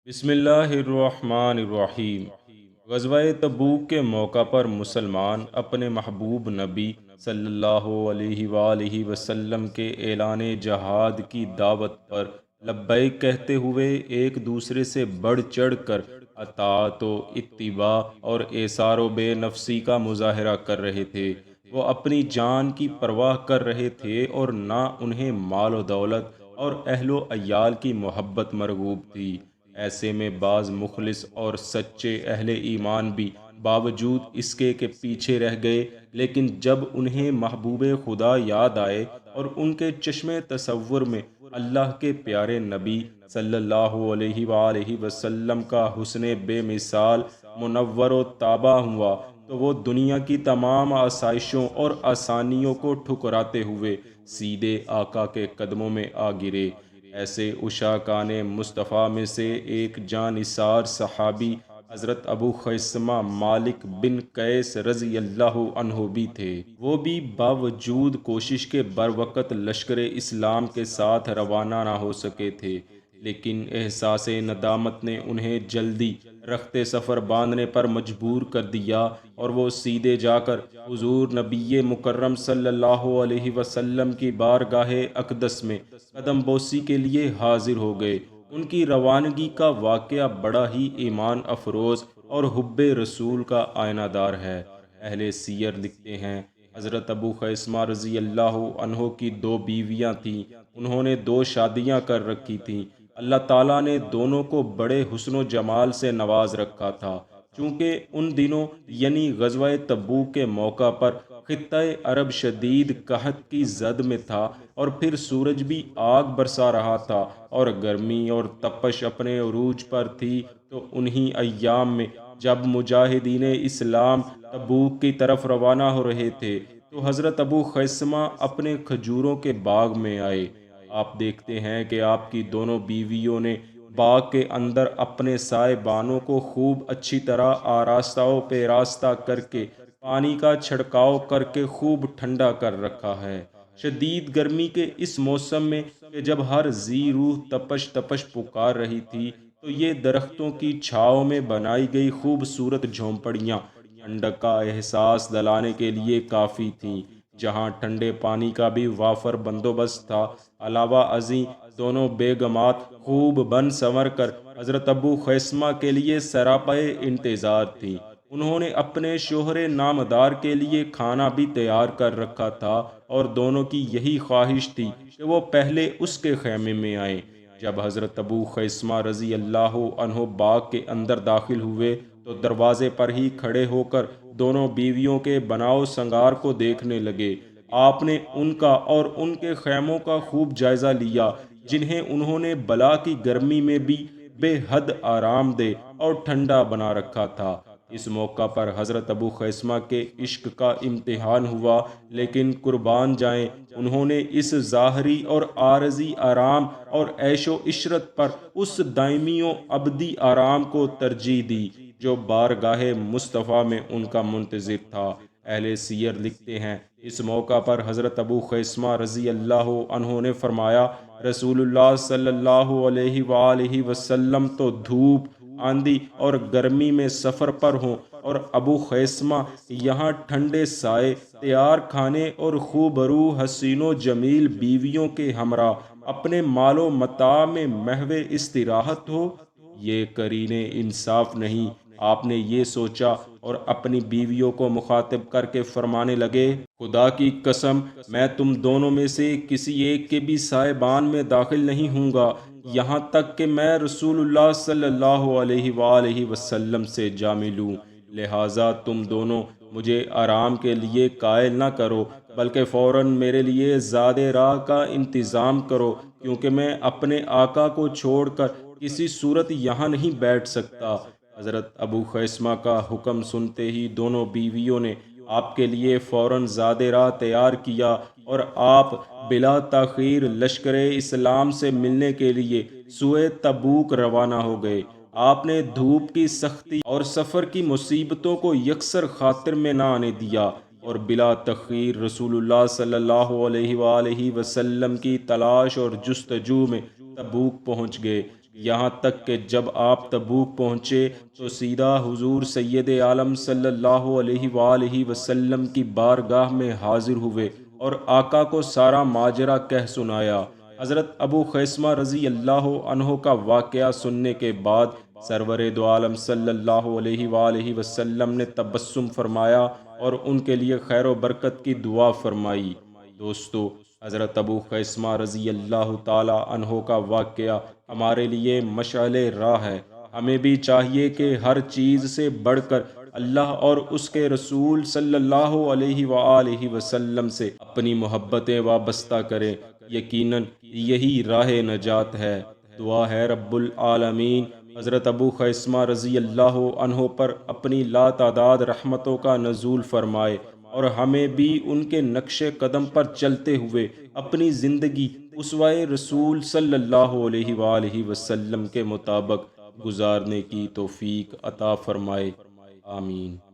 بسم اللہ الرحمن الرحیم۔ غزوہ تبوک کے موقع پر مسلمان اپنے محبوب نبی صلی اللہ علیہ وآلہ وسلم کے اعلان جہاد کی دعوت پر لبیک کہتے ہوئے ایک دوسرے سے بڑھ چڑھ کر اطاعت و اتباع اور ایثار و بے نفسی کا مظاہرہ کر رہے تھے۔ وہ اپنی جان کی پرواہ کر رہے تھے اور نہ انہیں مال و دولت اور اہل و عیال کی محبت مرغوب تھی۔ ایسے میں بعض مخلص اور سچے اہل ایمان بھی باوجود اس کے پیچھے رہ گئے، لیکن جب انہیں محبوب خدا یاد آئے اور ان کے چشم تصور میں اللہ کے پیارے نبی صلی اللہ علیہ وآلہ وسلم کا حسن بے مثال منور و تابع ہوا، تو وہ دنیا کی تمام آسائشوں اور آسانیوں کو ٹھکراتے ہوئے سیدھے آقا کے قدموں میں آ گرے۔ ایسے عشاقان مصطفیٰ میں سے ایک جانثار صحابی حضرت ابو خیثمہ مالک بن قیس رضی اللہ عنہ بھی تھے۔ وہ بھی باوجود کوشش کے بروقت لشکر اسلام کے ساتھ روانہ نہ ہو سکے تھے، لیکن احساس ندامت نے انہیں جلدی رخت سفر باندھنے پر مجبور کر دیا اور وہ سیدھے جا کر حضور نبی مکرم صلی اللہ علیہ وسلم کی بارگاہ اقدس میں قدم بوسی کے لیے حاضر ہو گئے۔ ان کی روانگی کا واقعہ بڑا ہی ایمان افروز اور حب رسول کا آئینہ دار ہے۔ اہل سیر لکھتے ہیں، حضرت ابو خیثمہ رضی اللہ عنہ کی دو بیویاں تھیں۔ انہوں نے دو شادیاں کر رکھی تھیں۔ اللہ تعالیٰ نے دونوں کو بڑے حسن و جمال سے نواز رکھا تھا۔ چونکہ ان دنوں یعنی غزوہ تبوک کے موقع پر خطہ عرب شدید قحط کی زد میں تھا، اور پھر سورج بھی آگ برسا رہا تھا اور گرمی اور تپش اپنے عروج پر تھی، تو انہی ایام میں جب مجاہدین اسلام تبوک کی طرف روانہ ہو رہے تھے تو حضرت ابو خیثمہ اپنے کھجوروں کے باغ میں آئے۔ آپ دیکھتے ہیں کہ آپ کی دونوں بیویوں نے باغ کے اندر اپنے سائبانوں کو خوب اچھی طرح آراستہ و پیراستہ کر کے پانی کا چھڑکاؤ کر کے خوب ٹھنڈا کر رکھا ہے۔ شدید گرمی کے اس موسم میں کہ جب ہر ذی روح تپش تپش پکار رہی تھی، تو یہ درختوں کی چھاؤں میں بنائی گئی خوبصورت جھونپڑیاں ٹھنڈک کا احساس دلانے کے لیے کافی تھیں۔ جہاں ٹھنڈے پانی کا بھی وافر بندوبست تھا، علاوہ ازیں دونوں بیگمات خوب بن سنور کر حضرت ابو خیثمہ کے لیے سراپے انتظار تھیں۔ انہوں نے اپنے شوہر نامدار کے لیے کھانا بھی تیار کر رکھا تھا، اور دونوں کی یہی خواہش تھی کہ وہ پہلے اس کے خیمے میں آئیں۔ جب حضرت ابو خیثمہ رضی اللہ عنہ باغ کے اندر داخل ہوئے تو دروازے پر ہی کھڑے ہو کر دونوں بیویوں کے بناؤ سنگار کو دیکھنے لگے۔ آپ نے ان کا اور ان کے خیموں کا خوب جائزہ لیا، جنہیں انہوں نے بلا کی گرمی میں بھی بے حد آرام دہ اور ٹھنڈا بنا رکھا تھا۔ اس موقع پر حضرت ابو خیثمہ کے عشق کا امتحان ہوا، لیکن قربان جائیں انہوں نے اس ظاہری اور عارضی آرام اور عیش و عشرت پر اس دائمی و ابدی آرام کو ترجیح دی جو بارگاہ مصطفیٰ میں ان کا منتظر تھا۔ اہل سیر لکھتے ہیں، اس موقع پر حضرت ابو خیثمہ رضی اللہ عنہ نے فرمایا، رسول اللہ صلی اللہ علیہ وآلہ وسلم تو دھوپ، آندھی اور گرمی میں سفر پر ہوں، اور ابو خیثمہ یہاں ٹھنڈے سائے، تیار کھانے اور خوبرو حسین و جمیل بیویوں کے ہمراہ اپنے مال و متاع میں محو استراحت ہو۔ یہ قرین انصاف نہیں؟ آپ نے یہ سوچا اور اپنی بیویوں کو مخاطب کر کے فرمانے لگے، خدا کی قسم میں تم دونوں میں سے کسی ایک کے بھی سائبان میں داخل نہیں ہوں گا، یہاں تک کہ میں رسول اللہ صلی اللہ علیہ وآلہ وسلم سے جا ملوں۔ لہٰذا تم دونوں مجھے آرام کے لیے قائل نہ کرو، بلکہ فوراً میرے لیے زاد راہ کا انتظام کرو، کیونکہ میں اپنے آقا کو چھوڑ کر کسی صورت یہاں نہیں بیٹھ سکتا۔ حضرت ابو خیثمہ کا حکم سنتے ہی دونوں بیویوں نے آپ کے لیے فوراً زاد راہ تیار کیا، اور آپ بلا تاخیر لشکر اسلام سے ملنے کے لیے سوئے تبوک روانہ ہو گئے۔ آپ نے دھوپ کی سختی اور سفر کی مصیبتوں کو یکسر خاطر میں نہ آنے دیا، اور بلا تاخیر رسول اللہ صلی اللہ علیہ وآلہ وسلم کی تلاش اور جستجو میں تبوک پہنچ گئے۔ یہاں تک کہ جب آپ تبوک پہنچے تو سیدھا حضور سید عالم صلی اللہ علیہ وآلہ وسلم کی بارگاہ میں حاضر ہوئے اور آقا کو سارا ماجرا کہہ سنایا۔ حضرت ابو خیثمہ رضی اللہ عنہ کا واقعہ سننے کے بعد سرور دو عالم صلی اللہ علیہ وآلہ وسلم نے تبسم فرمایا اور ان کے لیے خیر و برکت کی دعا فرمائی۔ دوستو، حضرت ابو خیثمہ رضی اللہ تعالی عنہ کا واقعہ ہمارے لیے مشعل راہ ہے۔ ہمیں بھی چاہیے کہ ہر چیز سے بڑھ کر اللہ اور اس کے رسول صلی اللہ علیہ وآلہ وسلم سے اپنی محبتیں وابستہ کریں۔ یقیناً یہی راہ نجات ہے۔ دعا ہے رب العالمین حضرت ابو خیثمہ رضی اللہ عنہ پر اپنی لاتعداد رحمتوں کا نزول فرمائے اور ہمیں بھی ان کے نقش قدم پر چلتے ہوئے اپنی زندگی اسوہ رسول صلی اللہ علیہ وآلہ وسلم کے مطابق گزارنے کی توفیق عطا فرمائے۔ آمین۔